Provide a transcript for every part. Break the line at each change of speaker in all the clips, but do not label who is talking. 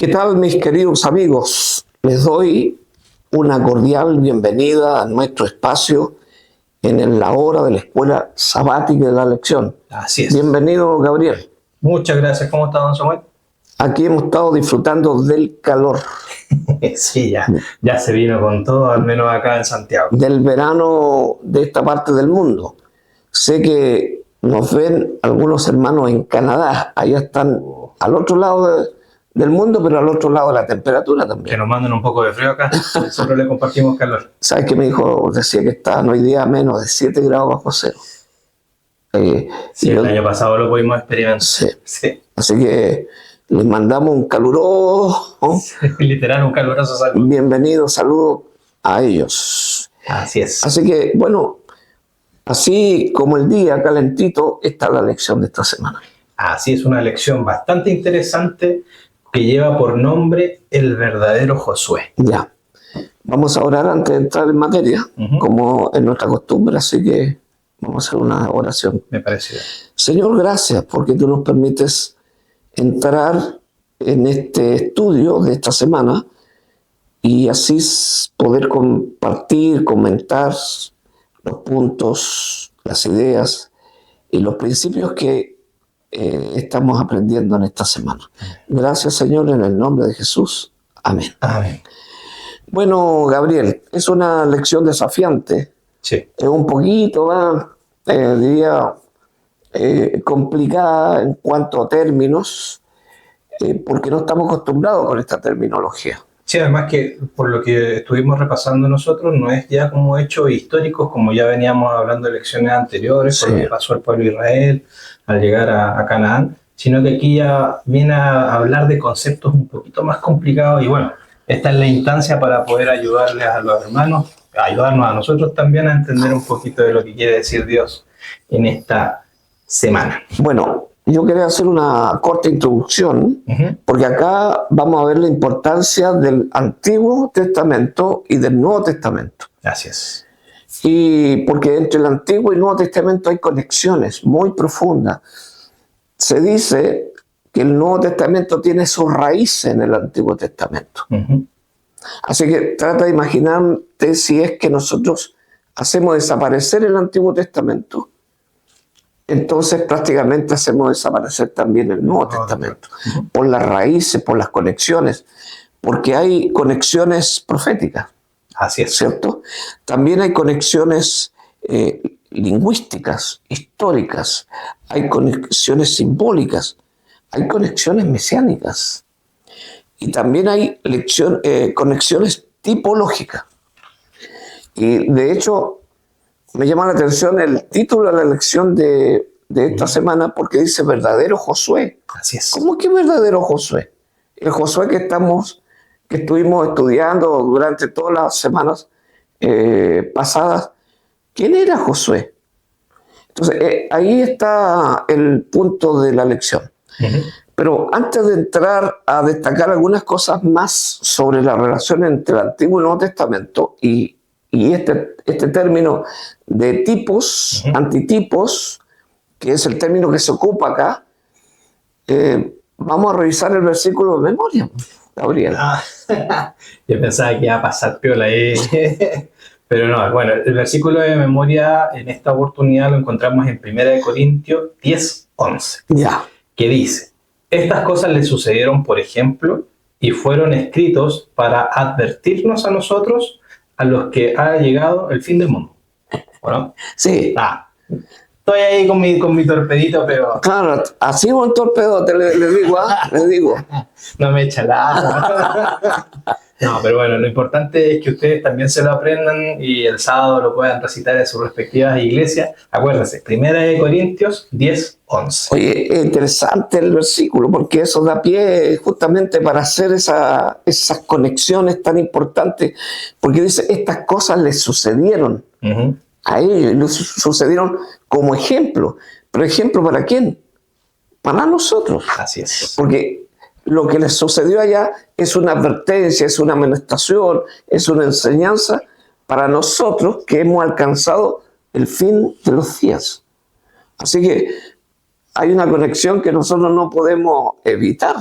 ¿Qué tal, mis queridos amigos? Les doy una cordial bienvenida a nuestro espacio en la hora de la escuela sabática de la lección.
Así es.
Bienvenido, Gabriel.
Muchas gracias. ¿Cómo está, don Samuel?
Aquí hemos estado disfrutando del calor,
Sí, ya se vino con todo, al menos acá en Santiago.
del verano de esta parte del mundo. Sé que nos ven algunos hermanos en Canadá. Allá están al otro lado del mundo, pero al otro lado de la temperatura
Que
también.
nos manden un poco de frío acá. Nosotros le compartimos calor.
¿Sabes que mi hijo decía que estaban hoy día a menos de 7 grados bajo cero?
Sí,
y
el
yo-
año pasado lo pudimos experimentar.
Sí.
Sí.
Así que les mandamos un caluroso
Literal, un caluroso saludo.
bienvenido, saludo a ellos.
Así es.
Así que, bueno, así como el día calentito, está la lección de esta semana.
Así es, una lección bastante interesante que lleva por nombre El verdadero Josué.
Ya, vamos a orar antes de entrar en materia,
Ujú.
como es nuestra costumbre, así que vamos a hacer una oración.
Me parece.
Señor, gracias porque tú nos permites entrar en este estudio de esta semana y así poder compartir, comentar los puntos, las ideas y los principios que estamos aprendiendo en esta semana. Gracias, Señor, en el nombre de Jesús. Amén.
Amén.
Bueno, Gabriel, es una lección desafiante.
Sí.
Es un poquito más, diría, complicada en cuanto a términos, porque no estamos acostumbrados con esta terminología.
Sí, además que por lo que estuvimos repasando nosotros, no es ya como hechos históricos, como ya veníamos hablando de lecciones anteriores,
Sí.
por lo que pasó al pueblo de Israel al llegar a Canaán, sino que aquí ya viene a hablar de conceptos un poquito más complicados y bueno, esta es la instancia para poder ayudarles a los hermanos, ayudarnos a nosotros también a entender un poquito de lo que quiere decir Dios en esta semana.
Bueno, yo quería hacer una corta introducción,
Ujú.
porque acá vamos a ver la importancia del Antiguo Testamento y del Nuevo Testamento.
Así es.
Y porque entre el Antiguo y el Nuevo Testamento hay conexiones muy profundas. Se dice que el Nuevo Testamento tiene su raíz en el Antiguo Testamento.
Ujú.
Así que trata de imaginarte si es que nosotros hacemos desaparecer el Antiguo Testamento, entonces prácticamente hacemos desaparecer también el Nuevo Testamento, por las raíces, por las conexiones, porque hay conexiones proféticas,
Así es.
¿cierto? También hay conexiones lingüísticas, históricas, hay conexiones simbólicas, hay conexiones mesiánicas y también hay conexiones tipológicas. Y de hecho me llama la atención el título de la lección de esta semana porque dice verdadero Josué.
Así es.
¿Cómo que verdadero Josué? El Josué que estuvimos estudiando durante todas las semanas pasadas, ¿quién era Josué? Entonces, ahí está el punto de la lección.
Ujú.
Pero antes de entrar a destacar algunas cosas más sobre la relación entre el Antiguo y el Nuevo Testamento y este término de tipos,
Ujú.
antitipos, que es el término que se ocupa acá, vamos a revisar el versículo de memoria, Gabriel.
Ah, yo pensaba que iba a pasar piola ahí. Pero no, bueno, el versículo de memoria en esta oportunidad lo encontramos en 1 Corintios 10:11,
Ya,
que dice: estas cosas le sucedieron, por ejemplo, y fueron escritos para advertirnos a nosotros, a los que ha llegado el fin del mundo. ¿Bueno?
sí.
Estoy ahí con mi torpedito, pero
Claro, así un torpedote, le digo, le digo.
no me echa la agua. No, pero bueno, lo importante es que ustedes también se lo aprendan y el sábado lo puedan recitar en sus respectivas iglesias. Acuérdense, 1 Corintios 10:11.
Oye, es interesante el versículo porque eso da pie justamente para hacer esas conexiones tan importantes, porque dice, estas cosas les sucedieron
Ujú.
a ellos, y les sucedieron como ejemplo. ¿Pero ejemplo para quién? Para nosotros.
Así es.
Porque lo que les sucedió allá es una advertencia, es una amonestación, es una enseñanza para nosotros que hemos alcanzado el fin de los días. Así que hay una conexión que nosotros no podemos evitar.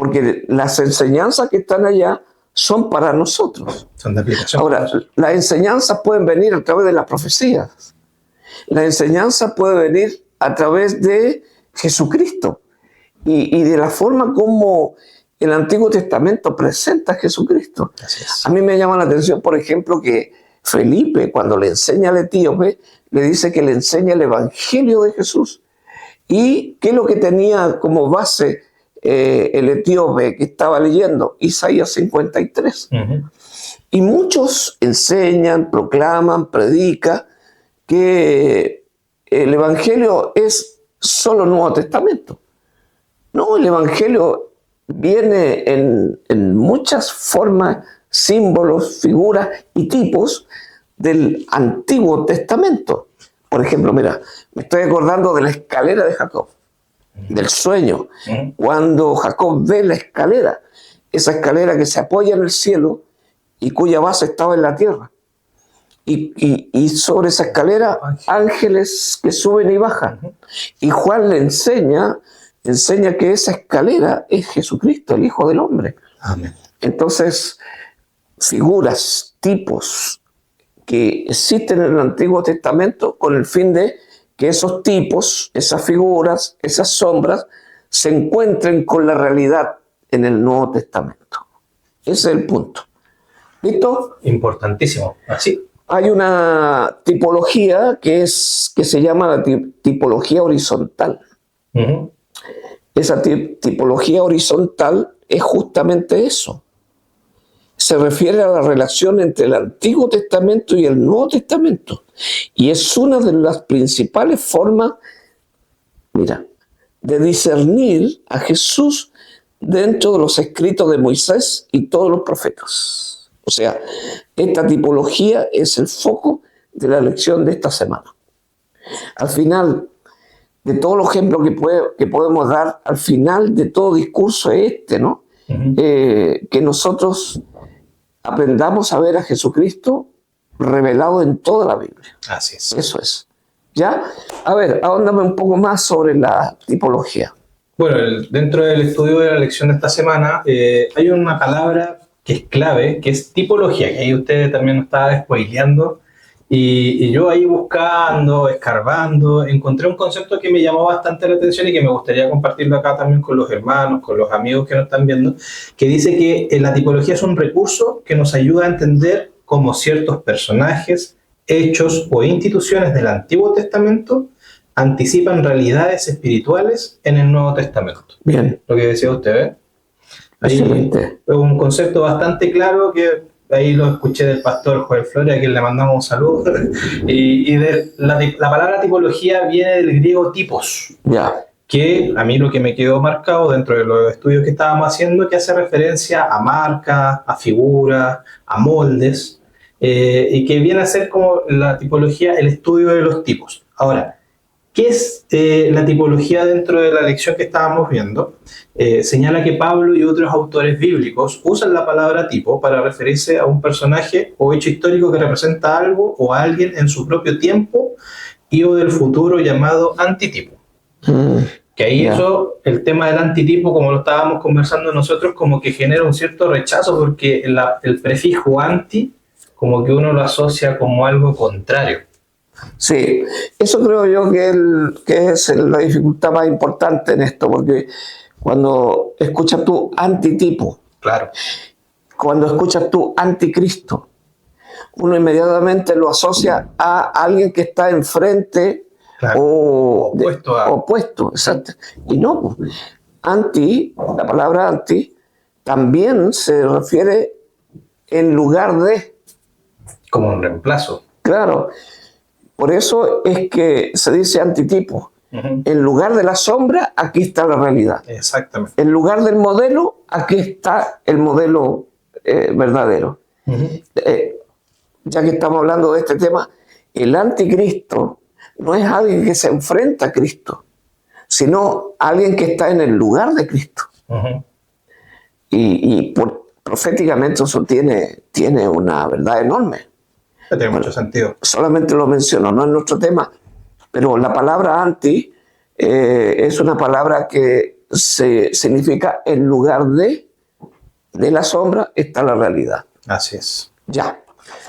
porque las enseñanzas que están allá son para nosotros.
Son de aplicación.
Ahora, las enseñanzas pueden venir a través de las profecías. La enseñanza puede venir a través de Jesucristo y de la forma como el Antiguo Testamento presenta a Jesucristo.
Así es.
A mí me llama la atención, por ejemplo, que Felipe, cuando le enseña al etíope, le dice que le enseña el Evangelio de Jesús. ¿Y qué es lo que tenía como base el etíope que estaba leyendo? Isaías 53. Y muchos enseñan, proclaman, predican que el Evangelio es solo Nuevo Testamento. No, el Evangelio viene en muchas formas, símbolos, figuras y tipos del Antiguo Testamento. Por ejemplo, mira, me estoy acordando de la escalera de Jacob, del sueño. Cuando Jacob ve la escalera, esa escalera que se apoya en el cielo y cuya base estaba en la tierra. Y sobre esa escalera, ángeles que suben y bajan. Y Juan le enseña que esa escalera es Jesucristo, el Hijo del Hombre.
Amén.
Entonces, figuras, tipos que existen en el Antiguo Testamento con el fin de que esos tipos, esas figuras, esas sombras, se encuentren con la realidad en el Nuevo Testamento. Ese es el punto. ¿Listo?
Importantísimo. Así.
Hay una tipología que se llama la tipología horizontal. Esa tipología horizontal es justamente eso. Se refiere a la relación entre el Antiguo Testamento y el Nuevo Testamento. Y es una de las principales formas, mira, de discernir a Jesús dentro de los escritos de Moisés y todos los profetas. O sea, esta tipología es el foco de la lección de esta semana. Al final de todos los ejemplos que podemos dar, al final de todo discurso es ¿no? Que nosotros aprendamos a ver a Jesucristo revelado en toda la Biblia.
Así es.
Eso es. ¿Ya? A ver, ahóndame un poco más sobre la tipología.
Bueno, dentro del estudio de la lección de esta semana hay una palabra que es clave, que es tipología, que ahí usted también nos estaba spoileando. Y yo ahí buscando, escarbando, encontré un concepto que me llamó bastante la atención y que me gustaría compartirlo acá también con los hermanos, con los amigos que nos están viendo, que dice que la tipología es un recurso que nos ayuda a entender cómo ciertos personajes, hechos o instituciones del Antiguo Testamento anticipan realidades espirituales en el Nuevo Testamento.
Bien.
Lo que decía usted, ¿eh? Ahí
Excelente.
es un concepto bastante claro que ahí lo escuché del pastor Joel Flores, a quien le mandamos un saludo. Y la palabra tipología viene del griego tipos,
Ya.
que a mí lo que me quedó marcado dentro de los estudios que estábamos haciendo, que hace referencia a marcas, a figuras, a moldes, y que viene a ser como la tipología, el estudio de los tipos. Ahora, ¿qué es la tipología dentro de la lección que estábamos viendo? Señala que Pablo y otros autores bíblicos usan la palabra tipo para referirse a un personaje o hecho histórico que representa algo o a alguien en su propio tiempo y o del futuro llamado antitipo. Que ahí eso, el tema del antitipo, como lo estábamos conversando nosotros, como que genera un cierto rechazo porque el prefijo anti, como que uno lo asocia como algo contrario.
Sí, eso creo yo que es la dificultad más importante en esto, porque cuando escuchas tú antitipo,
Claro.
cuando escuchas tú anticristo, uno inmediatamente lo asocia a alguien que está enfrente
Claro.
o
Opuesto a.
opuesto, exacto. Y no, anti, la palabra anti, también se refiere en lugar de.
Como un reemplazo.
Claro, por eso es que se dice antitipo. En lugar de la sombra, aquí está la realidad.
Exactamente.
En lugar del modelo, aquí está el modelo verdadero. Ya que estamos hablando de este tema, el anticristo no es alguien que se enfrenta a Cristo, sino alguien que está en el lugar de Cristo. Y proféticamente eso tiene una verdad enorme.
Tiene mucho sentido.
Solamente lo menciono, no es nuestro tema, pero la palabra anti es una palabra que significa en lugar de la sombra está la realidad.
Así es.
Ya.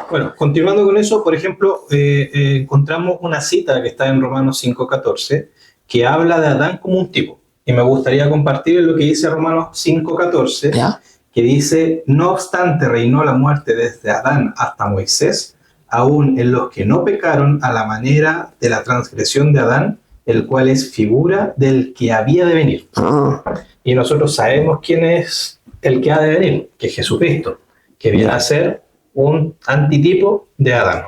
Bueno, continuando con eso, por ejemplo, encontramos una cita que está en Romanos 5:14 que habla de Adán como un tipo. Y me gustaría compartir lo que dice Romanos 5:14,
¿Ya?
que dice: no obstante reinó la muerte desde Adán hasta Moisés, aún en los que no pecaron a la manera de la transgresión de Adán, el cual es figura del que había de venir.
Ah,
Y nosotros sabemos quién es el que ha de venir, que es Jesucristo, que viene
Ya.
a ser un antitipo de Adán.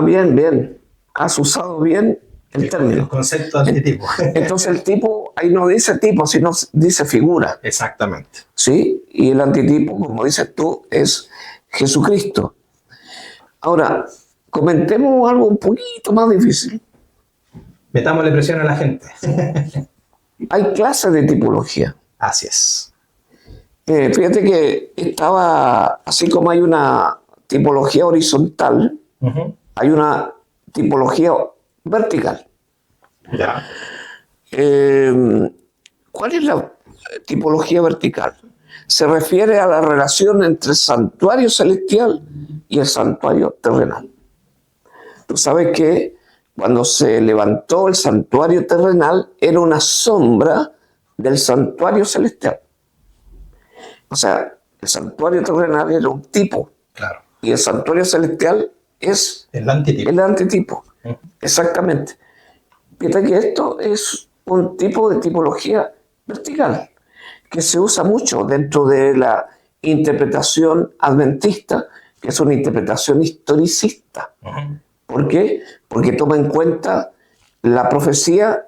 bien, bien. Has usado bien el
El
término.
concepto de antitipo.
Entonces el tipo, ahí no dice tipo, sino dice figura.
Exactamente.
¿Sí? Y el antitipo, como dices tú, es Jesucristo. Ahora, comentemos algo un poquito más difícil.
Metámosle presión a la gente.
Hay clases de tipología.
Así es.
Fíjate que estaba, así como hay una tipología horizontal,
Ujú.
hay una tipología vertical.
Ya.
¿Cuál es la tipología vertical? Se refiere a la relación entre el santuario celestial y el santuario terrenal. Tú sabes que cuando se levantó el santuario terrenal era una sombra del santuario celestial. O sea, el santuario terrenal era un tipo
Claro.
y el santuario celestial es
El antitipo.
el antitipo.
Ujú.
Exactamente. Fíjate que esto es un tipo de tipología vertical que se usa mucho dentro de la interpretación adventista, que es una interpretación historicista.
Ujú.
¿Por qué? Porque toma en cuenta la profecía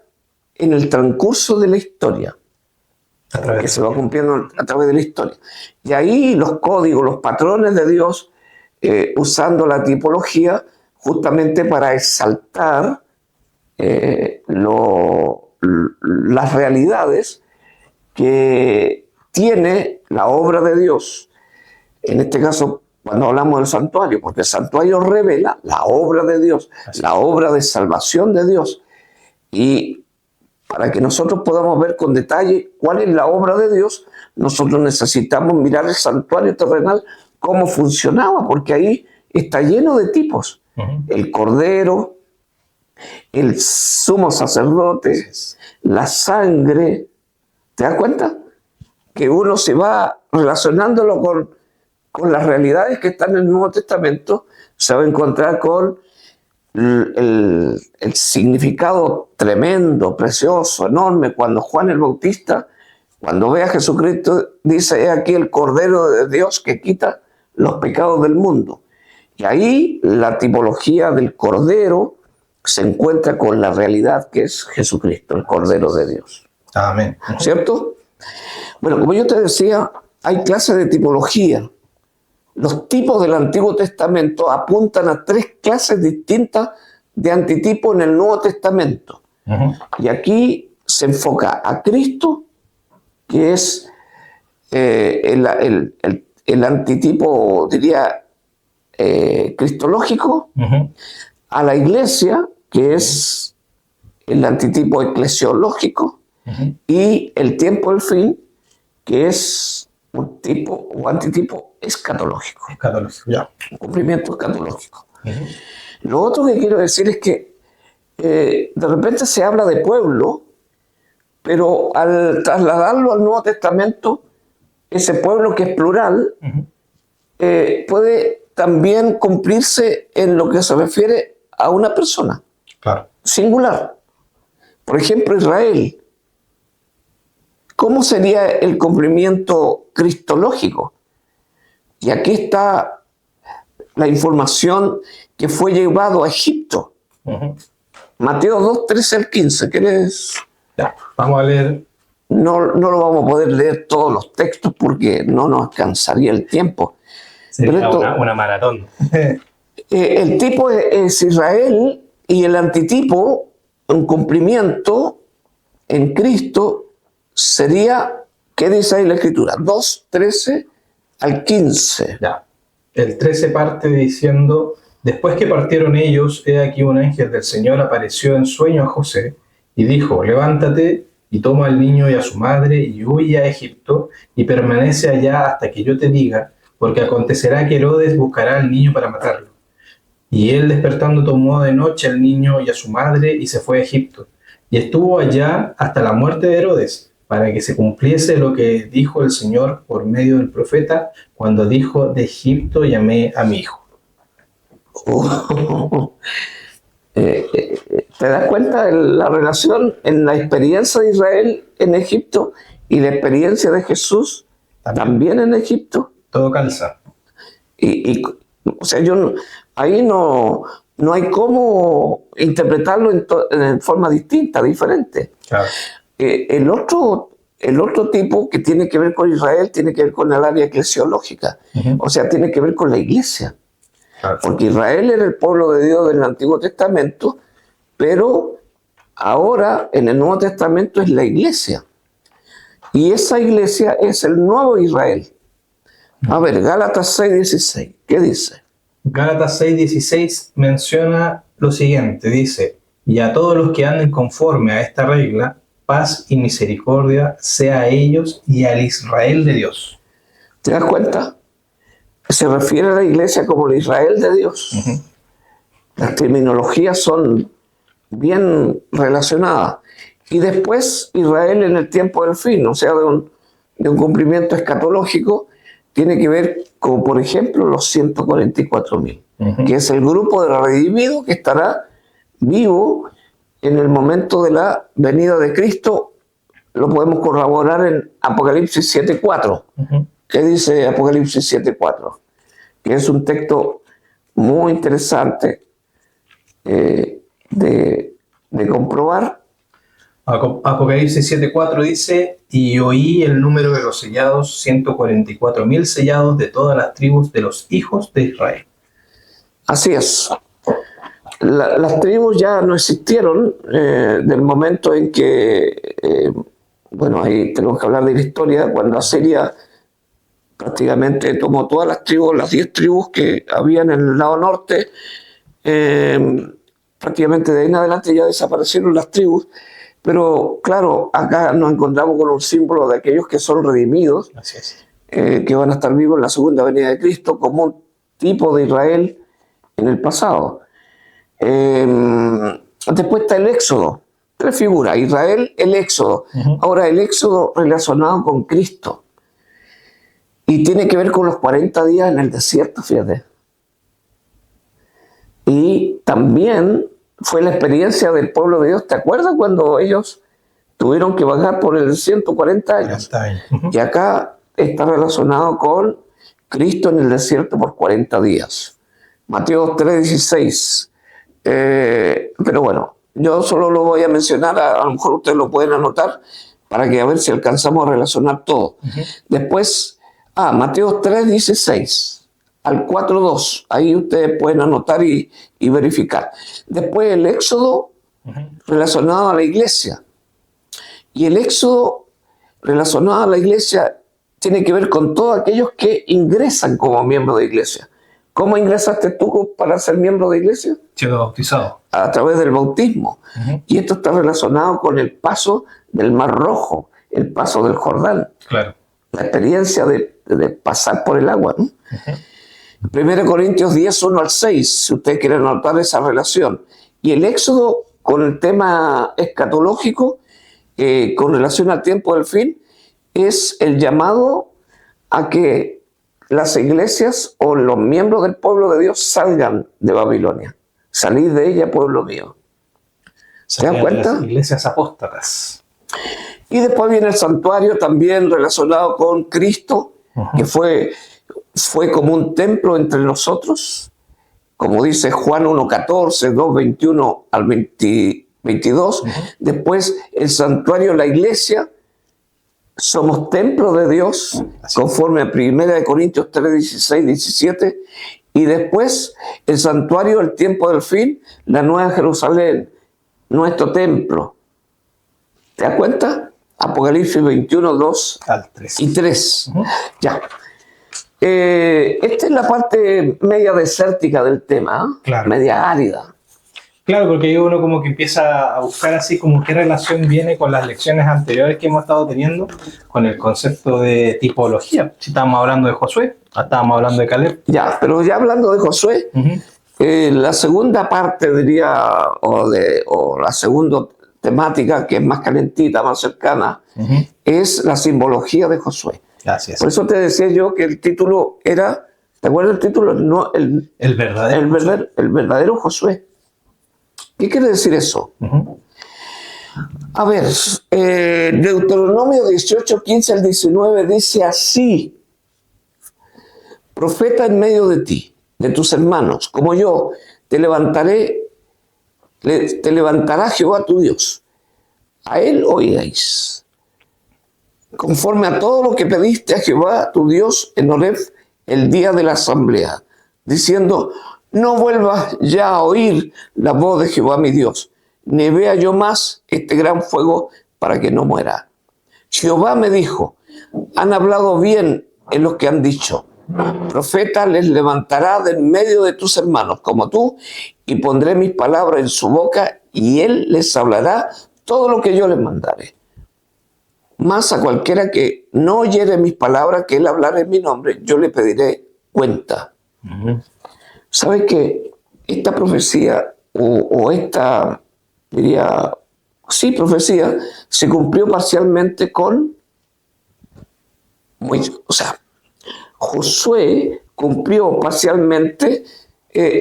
en el transcurso de la historia,
A través
que
de-
se va cumpliendo a través de la historia. Y ahí los códigos, los patrones de Dios, usando la tipología justamente para exaltar las realidades que tiene la obra de Dios. En este caso, cuando hablamos del santuario, porque el santuario revela la obra de Dios, la obra de salvación de Dios. Y para que nosotros podamos ver con detalle cuál es la obra de Dios, nosotros necesitamos mirar el santuario terrenal, cómo funcionaba, porque ahí está lleno de tipos.
Ujú.
El cordero, el sumo sacerdote,
Así es.
la sangre. ¿Te das cuenta? Que uno se va relacionándolo con las realidades que están en el Nuevo Testamento, se va a encontrar con el significado tremendo, precioso, enorme, cuando Juan el Bautista, cuando ve a Jesucristo, dice: he aquí el Cordero de Dios que quita los pecados del mundo. Y ahí la tipología del Cordero se encuentra con la realidad que es Jesucristo, el Cordero de Dios.
Amén.
¿Cierto? Bueno, como yo te decía, hay clases de tipología. Los tipos del Antiguo Testamento apuntan a 3 clases distintas de antitipo en el Nuevo Testamento.
Ujú.
Y aquí se enfoca a Cristo, que es el antitipo, diría, cristológico,
Ujú.
a la iglesia, que es el antitipo eclesiológico,
Ujú.
y el tiempo del fin, que es un tipo o antitipo escatológico,
Escatológico. Ya.
un cumplimiento escatológico.
Ujú.
Lo otro que quiero decir es que de repente se habla de pueblo, pero al trasladarlo al Nuevo Testamento, ese pueblo que es plural
Ujú.
puede también cumplirse en lo que se refiere a una persona
Claro.
singular. Por ejemplo, Israel. ¿Cómo sería el cumplimiento cristológico? Y aquí está la información que fue llevado a Egipto.
Ujú.
Mateo 2, 13 al 15. ¿Quieres?
Ya. Vamos a leer.
No lo vamos a poder leer todos los textos porque no nos alcanzaría el tiempo.
Sería
Pero esto-
una maratón.
El tipo es Israel y el antitipo, un cumplimiento en Cristo, sería, ¿qué dice ahí la Escritura? 2, 13 al 15.
Ya. El 13 parte diciendo: después que partieron ellos, he aquí un ángel del Señor apareció en sueño a José y dijo: levántate y toma al niño y a su madre y huye a Egipto y permanece allá hasta que yo te diga, porque acontecerá que Herodes buscará al niño para matarlo. Y él despertando tomó de noche al niño y a su madre y se fue a Egipto. Y estuvo allá hasta la muerte de Herodes, para que se cumpliese lo que dijo el Señor por medio del profeta, cuando dijo, de Egipto llamé a mi hijo.
¿Te das cuenta de la relación en la experiencia de Israel en Egipto y la experiencia de Jesús también en Egipto?
Todo calza.
O sea, ahí no hay cómo interpretarlo en forma distinta, diferente.
Claro.
El otro tipo que tiene que ver con Israel tiene que ver con el área eclesiológica, o sea, tiene que ver con la iglesia.
Claro.
Porque Israel era el pueblo de Dios del Antiguo Testamento, pero ahora en el Nuevo Testamento es la iglesia. Y esa iglesia es el nuevo Israel. A ver, Gálatas 6:16, ¿qué dice?
Gálatas 6:16 menciona lo siguiente, dice, y a todos los que anden conforme a esta regla, paz y misericordia sea a ellos y al Israel de Dios.
¿Te das cuenta? Se refiere a la iglesia como el Israel de Dios. Las terminologías son bien relacionadas. Y después Israel en el tiempo del fin, o sea, de un cumplimiento escatológico, tiene que ver con, por ejemplo, los 144.000, que es el grupo de redimidos que estará vivo en el momento de la venida de Cristo. Lo podemos corroborar en Apocalipsis 7:4. ¿Qué dice Apocalipsis 7:4? Que es un texto muy interesante de comprobar.
Apocalipsis 7:4 dice, y oí el número de los sellados, 144.000 sellados de todas las tribus de los hijos de Israel.
Así es. Las tribus ya no existieron del momento en que, bueno, ahí tenemos que hablar de la historia, cuando Asiria prácticamente tomó todas las tribus, las 10 tribus que habían en el lado norte, prácticamente de ahí en adelante ya desaparecieron las tribus. Pero claro, acá nos encontramos con un símbolo de aquellos que son redimidos,
Así es.
que van a estar vivos en la segunda venida de Cristo, como un tipo de Israel en el pasado. Después está el Éxodo, 3 figuras, Israel, el Éxodo. Ahora el Éxodo relacionado con Cristo. Y tiene que ver con los 40 días en el desierto, fíjate. Y también fue la experiencia del pueblo de Dios. ¿Te acuerdas cuando ellos tuvieron que vagar por el desierto 40 años? Y acá está relacionado con Cristo en el desierto por 40 días. Mateo 3:16. Pero bueno, yo solo lo voy a mencionar, a lo mejor ustedes lo pueden anotar para que a ver si alcanzamos a relacionar todo. Después, Mateo 3:16 al 4:2, ahí ustedes pueden anotar y verificar. Después el Éxodo relacionado a la iglesia. Y el Éxodo relacionado a la iglesia tiene que ver con todos aquellos que ingresan como miembros de iglesia. ¿Cómo ingresaste tú para ser miembro de iglesia?
Siendo bautizado.
A través del bautismo. Y esto está relacionado con el paso del Mar Rojo, el paso del Jordán.
Claro.
La experiencia de pasar por el agua, ¿no? 1 Corintios 10:1-6, si ustedes quieren notar esa relación. Y el Éxodo con el tema escatológico, con relación al tiempo del fin, es el llamado a que las iglesias o los miembros del pueblo de Dios salgan de Babilonia. Salid de ella, pueblo mío. ¿Se dan cuenta?
Las iglesias apóstatas.
Y después viene el santuario también relacionado con Cristo, que fue como un templo entre nosotros, como dice Juan 1:14, 2:21 al 22. Después el santuario, la iglesia, somos templo de Dios, conforme a 1 Corintios 3:16, 17. Y después el santuario, el tiempo del fin, la Nueva Jerusalén, nuestro templo. ¿Te das cuenta? Apocalipsis 21:2 y 3. Ya. Esta es la parte media desértica del tema,
claro.
media árida.
Claro, porque ahí uno como que empieza a buscar así como qué relación viene con las lecciones anteriores que hemos estado teniendo con el concepto de tipología. Si estábamos hablando de Josué, estábamos hablando de Caleb.
Ya, pero ya hablando de Josué, la segunda parte diría, o la segunda temática que es más calentita, más cercana, es la simbología de Josué.
Gracias.
Por eso te decía yo que el título era, ¿te acuerdas el título? No, el verdadero Josué. ¿Qué quiere decir eso? A ver, Deuteronomio 18, 15 al 19 dice así: profeta en medio de ti, de tus hermanos, como yo, te levantará Jehová tu Dios. A él oiréis, conforme a todo lo que pediste a Jehová tu Dios en Horeb el día de la asamblea, diciendo: no vuelvas ya a oír la voz de Jehová mi Dios, ni vea yo más este gran fuego para que no muera. Jehová me dijo: han hablado bien en lo que han dicho. Profeta les levantará de en medio de tus hermanos como tú, y pondré mis palabras en su boca, y él les hablará todo lo que yo les mandare. Mas a cualquiera que no oyere mis palabras, que él hablara en mi nombre, yo le pediré cuenta. ¿Sabes qué? Esta profecía, o esta, diría, sí, profecía, se cumplió parcialmente con Moisés. O sea, Josué cumplió parcialmente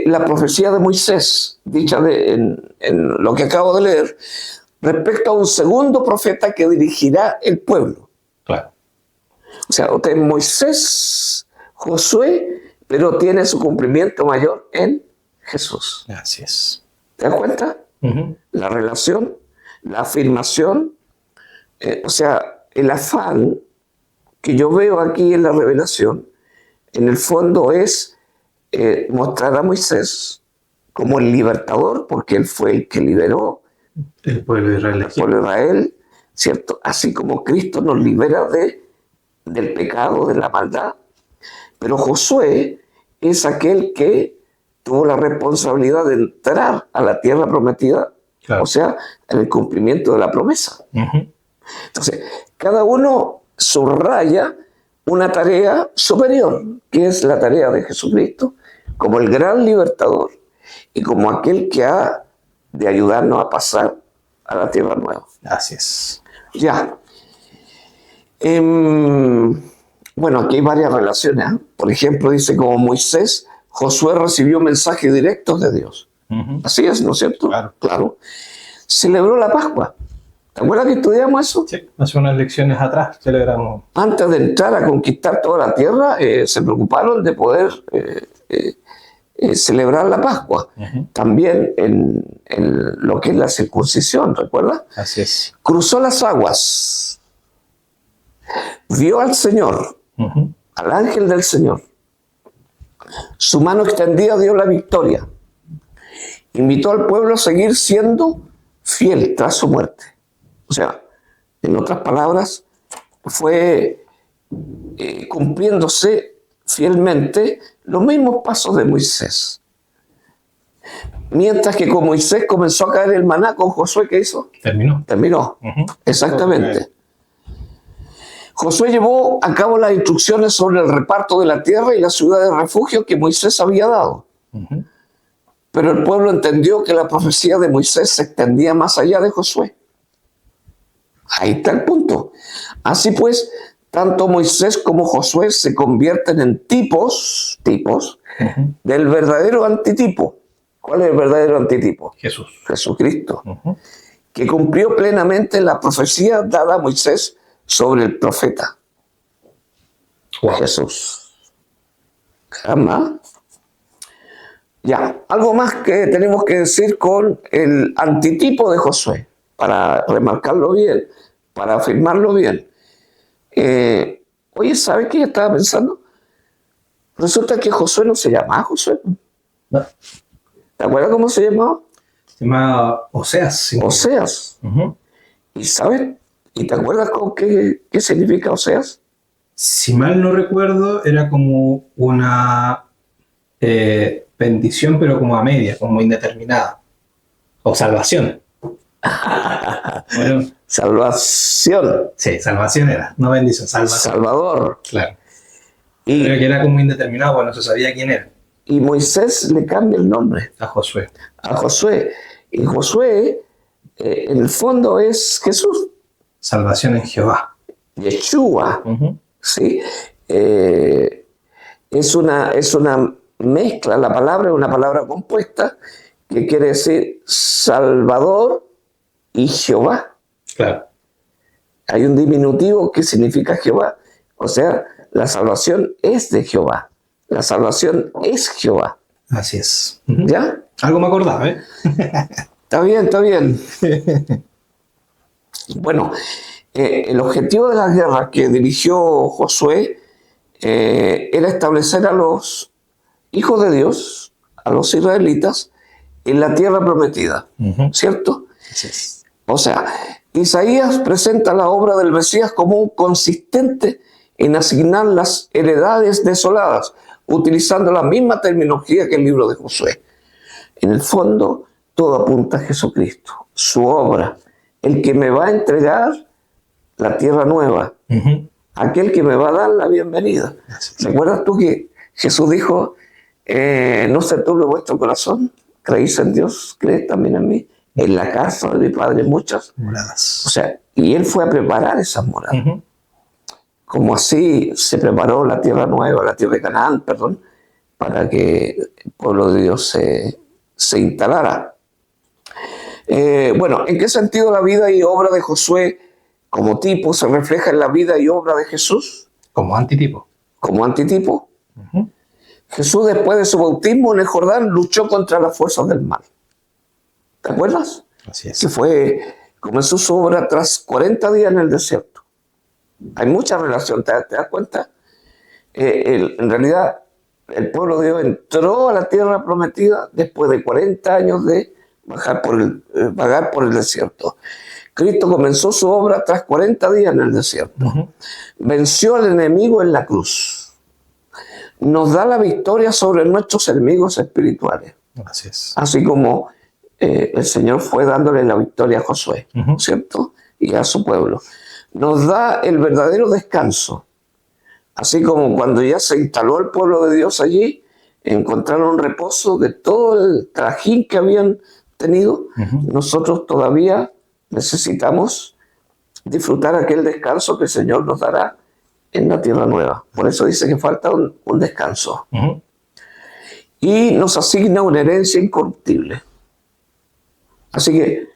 la profecía de Moisés, dicha en lo que acabo de leer, respecto a un segundo profeta que dirigirá el pueblo.
Claro.
O sea, Moisés, Josué, pero tiene su cumplimiento mayor en Jesús.
Así es.
¿Te das cuenta? La relación, la afirmación, o sea, el afán que yo veo aquí en la revelación, en el fondo es mostrar a Moisés como el libertador, porque él fue el que liberó
el pueblo de Israel.
El pueblo de Israel, ¿cierto? Así como Cristo nos libera del pecado, de la maldad. Pero Josué es aquel que tuvo la responsabilidad de entrar a la tierra prometida, claro. O sea, en el cumplimiento de la promesa. Entonces, cada uno subraya una tarea superior, que es la tarea de Jesucristo, como el gran libertador y como aquel que ha de ayudarnos a pasar a la tierra nueva.
Así es.
Ya. Bueno, aquí hay varias relaciones. Por ejemplo, dice como Moisés, Josué recibió mensajes directos de Dios. Así es, ¿no es cierto? Claro. Celebró la Pascua. ¿Te acuerdas que estudiamos eso?
Sí, hace unas lecciones atrás celebramos.
Antes de entrar a conquistar toda la tierra, se preocuparon de poder celebrar la Pascua. También en lo que es la circuncisión, ¿recuerdas?
Así es.
Cruzó las aguas, vio al Señor, al ángel del Señor. Su mano extendida dio la victoria. Invitó al pueblo a seguir siendo fiel tras su muerte. O sea, en otras palabras, fue cumpliéndose fielmente los mismos pasos de Moisés. Mientras que con Moisés comenzó a caer el maná, con Josué, ¿qué hizo? Terminó. Exactamente. Josué llevó a cabo las instrucciones sobre el reparto de la tierra y la ciudad de refugio que Moisés había dado. Pero el pueblo entendió que la profecía de Moisés se extendía más allá de Josué. Ahí está el punto. Así pues, tanto Moisés como Josué se convierten en tipos del verdadero antitipo. ¿Cuál es el verdadero antitipo?
Jesús.
Jesucristo. Que cumplió plenamente la profecía dada a Moisés sobre el profeta. Jesús. Caramba. Ya, algo más que tenemos que decir con el antitipo de Josué, para remarcarlo bien, para afirmarlo bien. Oye, ¿sabes qué yo estaba pensando? Resulta que Josué no se llamaba Josué.
No.
¿Te acuerdas cómo se llamaba?
Se llamaba Oseas. Sí.
Oseas. ¿Y sabes? ¿Y te acuerdas con qué significa Oseas?
Si mal no recuerdo, era como una bendición, pero como a media, como indeterminada. O salvación. Bueno,
Salvación.
sí, salvación era, no bendición, salvación.
Salvador.
Claro.
Y,
Pero que era como indeterminado, bueno, no se sabía quién era.
y Moisés le cambia el nombre
A Josué.
a Josué. Y Josué, en el fondo, es Jesús.
Salvación en Jehová.
Yeshua.
Ujú.
¿Sí? Es una mezcla, la palabra es una palabra compuesta que quiere decir Salvador y Jehová.
Claro.
Hay un diminutivo que significa Jehová. O sea, la salvación es de Jehová. La salvación es Jehová.
Así es. Ujú.
¿Ya?
Algo me acordaba, ¿eh?
Está bien, está bien. Bueno, el objetivo de la guerra que dirigió Josué era establecer a los hijos de Dios, a los israelitas, en la tierra prometida,
Ujú.
¿cierto?
Así es.
O sea, Isaías presenta la obra del Mesías como un consistente en asignar las heredades desoladas, utilizando la misma terminología que el libro de Josué. En el fondo, todo apunta a Jesucristo, su obra, el que me va a entregar la tierra nueva,
Ujú.
aquel que me va a dar la bienvenida.
Así es.
¿Recuerdas tú que Jesús dijo, no se turbe vuestro corazón, creéis en Dios, creed también en mí? En la casa de mi Padre muchas.
Moradas.
O sea, y Él fue a preparar esas moradas.
Ujú.
Como así se preparó la tierra nueva, la tierra de Canaán, perdón, para que el pueblo de Dios se instalara. Bueno, ¿en qué sentido la vida y obra de Josué como tipo se refleja en la vida y obra de Jesús
Como antitipo.
como antitipo?
Ujú.
Jesús, después de su bautismo en el Jordán, luchó contra las fuerzas del mal. ¿Te acuerdas?
Así es.
Que comenzó su obra tras 40 días en el desierto. Hay mucha relación, ¿te das cuenta? En realidad, el pueblo de Dios entró a la tierra prometida después de 40 años de vagar por el desierto. Cristo comenzó su obra tras 40 días en el desierto.
Ujú.
Venció al enemigo en la cruz. Nos da la victoria sobre nuestros enemigos espirituales.
Así es.
Así como el Señor fue dándole la victoria a Josué,
Ujú.
¿cierto? Y a su pueblo. Nos da el verdadero descanso. Así como cuando ya se instaló el pueblo de Dios allí, encontraron reposo de todo el trajín que habían tenido.
Ujú.
Nosotros todavía necesitamos disfrutar aquel descanso que el Señor nos dará en la tierra nueva. Por eso dice que falta un descanso.
Ujú.
Y nos asigna una herencia incorruptible. Así que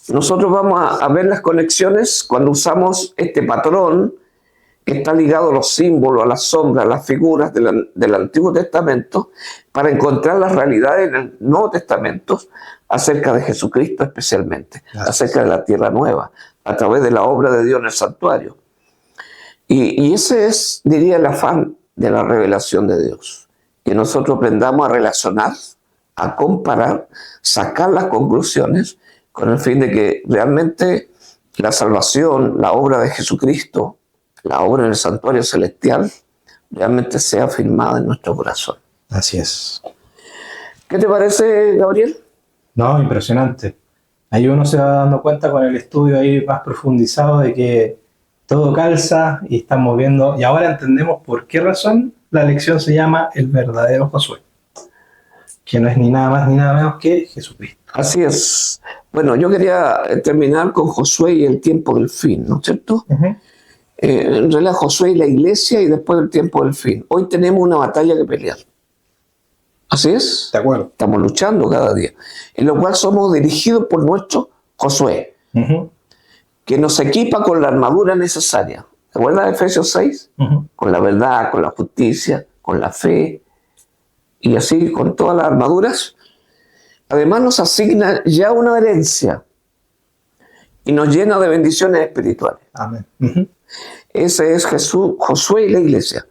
nosotros vamos a ver las conexiones cuando usamos este patrón que está ligado a los símbolos, a las sombras, a las figuras del Antiguo Testamento, para encontrar las realidades en el Nuevo Testamento acerca de Jesucristo especialmente, acerca de la tierra nueva, a través de la obra de Dios en el santuario. Y ese es, diría, el afán de la revelación de Dios, que nosotros aprendamos a relacionar, a comparar, sacar las conclusiones, con el fin de que realmente la salvación, la obra de Jesucristo, la obra en el santuario celestial, realmente sea firmada en nuestro corazón.
Así es.
¿Qué te parece, Gabriel?
No, impresionante. Ahí uno se va dando cuenta con el estudio ahí más profundizado de que todo calza y estamos viendo, y ahora entendemos por qué razón la lección se llama el verdadero Josué, que no es ni nada más ni nada menos que Jesucristo.
Así es. Bueno, yo quería terminar con Josué y el tiempo del fin, ¿no es cierto?
Ujú.
En realidad Josué y la iglesia y después el tiempo del fin. Hoy tenemos una batalla que pelear. Así es.
De acuerdo.
Estamos luchando cada día. En lo cual somos dirigidos por nuestro Josué,
Ujú.
que nos equipa con la armadura necesaria. ¿Te acuerdas de Efesios 6?
Ujú.
Con la verdad, con la justicia, con la fe, y así con todas las armaduras. Además nos asigna ya una herencia y nos llena de bendiciones espirituales.
Amén. Ujú.
Ese es Jesús, Josué y la iglesia.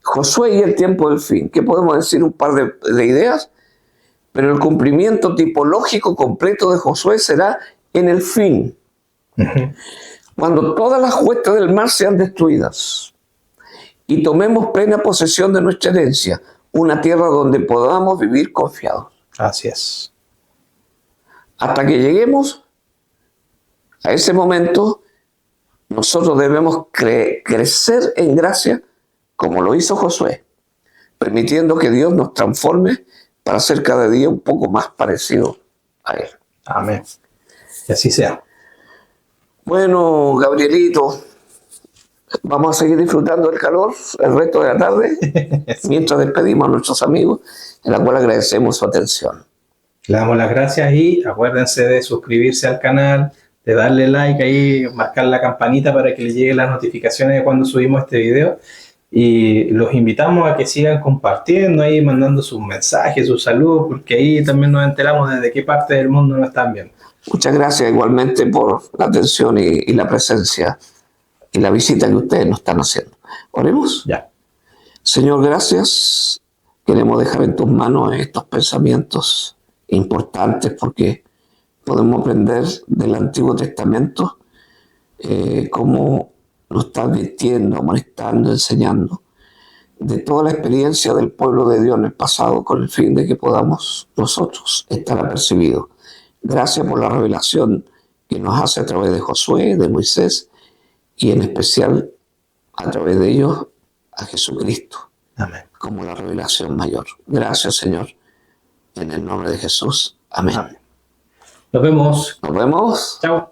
Josué y el tiempo del fin. ¿Qué podemos decir? Un par de ideas, pero el cumplimiento tipológico completo de Josué será en el fin,
Ujú.
cuando todas las huestes del mar sean destruidas y tomemos plena posesión de nuestra herencia, una tierra donde podamos vivir confiados.
Así es.
hasta que lleguemos a ese momento, nosotros debemos crecer en gracia como lo hizo Josué, permitiendo que Dios nos transforme para ser cada día un poco más parecido a Él.
Amén. Que así sea.
Bueno, Gabrielito, vamos a seguir disfrutando del calor el resto de la tarde, mientras despedimos a nuestros amigos, en la cual agradecemos su atención.
Le damos las gracias y acuérdense de suscribirse al canal, de darle like ahí, marcar la campanita para que les lleguen las notificaciones de cuando subimos este video. Y los invitamos a que sigan compartiendo ahí, mandando sus mensajes, sus saludos, porque ahí también nos enteramos desde qué parte del mundo nos están viendo.
Muchas gracias igualmente por la atención y la presencia y la visita que ustedes nos están haciendo. Oremos.
Ya.
Señor, gracias. Queremos dejar en tus manos estos pensamientos importantes porque podemos aprender del Antiguo Testamento cómo nos está advirtiendo, amonestando, enseñando de toda la experiencia del pueblo de Dios en el pasado con el fin de que podamos nosotros estar apercibidos. Gracias por la revelación que nos hace a través de Josué, de Moisés y en especial a través de ellos a Jesucristo.
Amén.
Como la revelación mayor. Gracias, Señor. En el nombre de Jesús. Amén.
Amén. Nos vemos.
Nos vemos.
Chao.